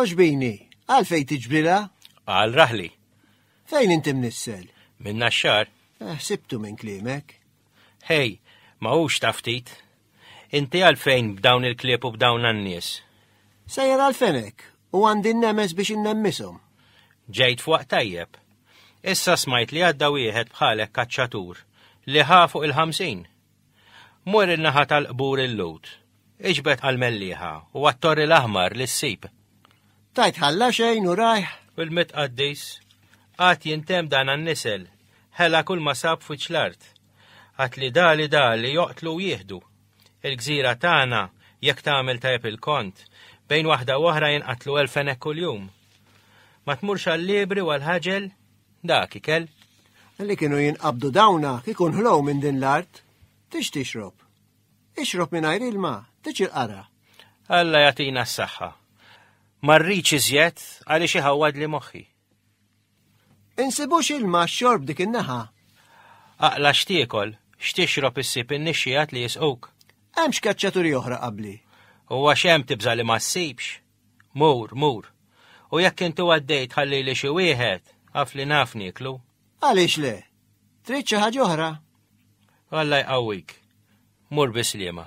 Oġbini, għalfej tiġbrilha? Għal raħli. Fejn inti mnissel? Minna x-xar. Sibtu minn klimek. Hej, ma hux taftit. Inti għalfejn b'dawn il-klieb u b'dawn għan-nies. Sejjer għalfenek u għandi nemes biex innemmisom. Ġejt fuq tajjeb. Issa smajt li għadda wieħed bħalek kaċċatur li ħa fuq il-50. Mur il-naħa tal-qbur il-lut. Iġbet għal-melliħa u għattor l-aħmar li s-sib. Tajt ħalla xejn u rajħ. Fil-mitqaddis, għat jintem dan għan-nisel, ħela kull ma sab fuq l-art. Għat li dali joqtlu u jihdu. Il-gżira tagħna jekk tagħmel tajb il-kont, bejn waħda u oħra jinqatlu 1000 fenek kuljum. Ma tmurx għal-libri u għal-ħaġel, dak ikel. Li kienu jinqabdu dawna kikun ħlow minn din l-art. Tix tixrob. Ixrob minn għajr ilma, tix il-qara. Alla jatina s-saħħa. Marriċ iżjed għaliex iħawad li moħħi. Insibux ilma x-xorb dik in-naħa. Aqla xtiekol, xtixrob issib in-nixxijat li jisquk. Hemm x'kaċċaturi oħra qabli. Huwa xemm tibża li ma ssibx. Mur. U jekk intu għaddejt ħalli li xi wieħed għaf li naf nieklu. Għaliex le? Trid xi ħaġa oħra? Alla jqawwik. Mur bislima.